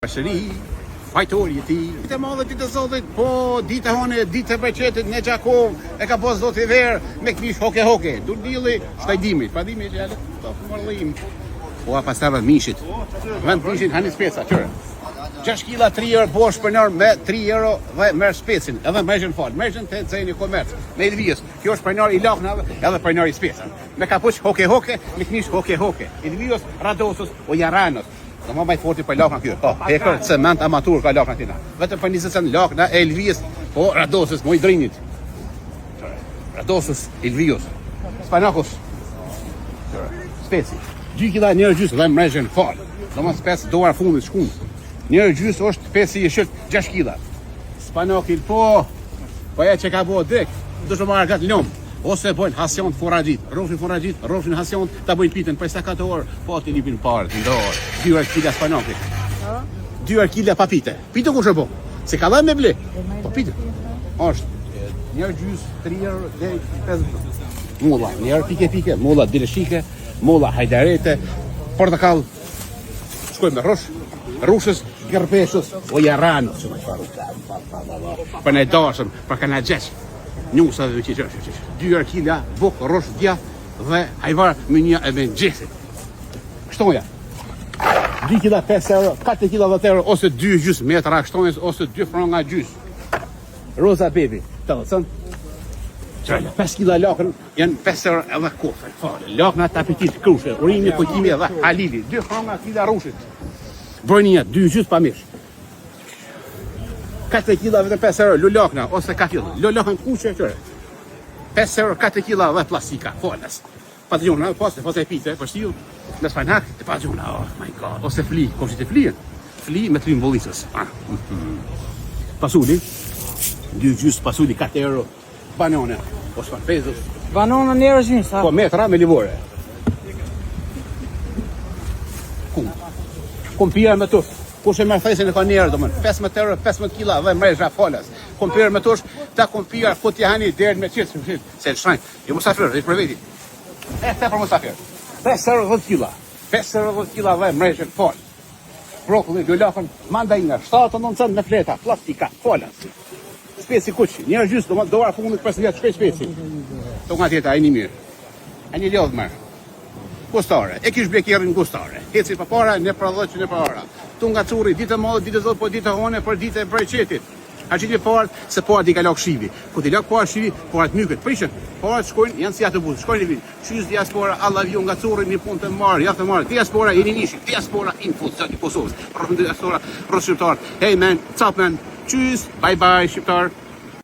Shëri, fajtori i tij. Ditë madhe ditë zotit, po ditë hone, ditë e Beqetit në Gjakov, e ka pas zoti ver me kmish hoke. Dur dilli, shtajdimit. Pa dimi që po marrlim. Po a pasava mishit. Vend mishit hani speca, çore. 6 kg 3 euro bosh për nër me 3 euro dhe merr specin, edhe mëshën fal. Mëshën te ceni komerc. Me Elvios. Kjo është pronari i laknave, edhe pronari i specën. Me kapuç hoke, me kmish hoke. Elvios, Radosos o Jaranos. Do më bajt forti për lakna kjo. Po, hekër cement amatur ka lakna tina. Vetëm për 20 cent lakna e Elvios, po Radosos, moj drinit. Radosos, Elvios. Spanakos. Speci. 2 kg njërë gjysë dhe mrejën fal. Do më spec doar fundit shkum. Njërë gjysë është pesi i shërt 6 kg. Spanakil, po ja që ka bo dek, do shumë marrë gatë lom. Ose bojnë hasion të forajit, rofshin hasion ta bojnë pitën për 24 orë, po ti lipin parë, të ndorë, 2 kg spanakit. 2 kg pa pite. Pite ku shë po? Se ka dhe me ble? Po pite. Është njërë gjysë, 3 euro, dhe 5 mulla, njërë pike, mulla dileshike, mulla hajdarete, portakal, shkoj me rushës, gërpeshës, o jaranës, për ne dashëm, për ka në gjeqë. Njësa dhe që 2 kg buk, rosh, dja dhe hajvar me një e me gjesi. Shtoja. 2 kg 5 euro, 4 kg 10 euro, ose 2 gjys metra shtonjes, ose 2 franga gjys. Rosa baby, të dhe cënë. 5 kg lakën janë 5 euro edhe kofe. Lakën atë apetit, krushe, urimi, kujtimi dhe halili. 2 franga kg rushit. Brojnija, 2 gjys pa mish. 4 kg vetëm 5 euro, lulakna, ose 4 kg. Lulakën kuqe, qëre. 5 euro, 4 kg dhe plastika, folas. Patjona, pas e pite, për shtil, në spanak, të patjona, oh my god. Ose fli, kom që të flien. Fli me të bollisës. Pasuli, 2 gjys pasuli, 4 euro, banane, ose 5 pesos. Banana njerë gjynë, sa? Po metra me livore. Kumpira me tush. Kush e merr thesën e ka njerë, domon 15 euro, 15 kg dhe mrejsh falas. Kumpira me tush, ta kumpira ku ti hani deri me çit, se shraj. Jo musafir, i për veti. Esta për musafir. 5 euro 10 kg. 5 euro 10 kg dhe mrejsh fal. Brokolli, lulafën, mandajina, 7-9 me fleta, plastika, falas. Speci kuç, njerë gjys, domon dora fundit për se shkoj speci. Tonë atje ai një mirë. Ai një lodh më. Gustare, e kish blekerin gustare. Heci pa para, ne pra dhëtë që ne pra ora. Tu nga curi, ditë madhe, ditë zot, po ditë hone, për ditë e Beqetit. A që një parë, se parë di ka lakë shivi. Ku ti lakë parë shivi, parët mykët, prishën. Parët shkojnë, janë si atë buzë, shkojnë i vinë. Qysh diaspora, Allah vjo nga curi, një punë të marë, ja të marë. Diaspora, i një nishë, diaspora, info, zëti Kosovës. Diaspora, rrë shqiptar. Hey man, what's up man? Qysh, bye bye shqiptar.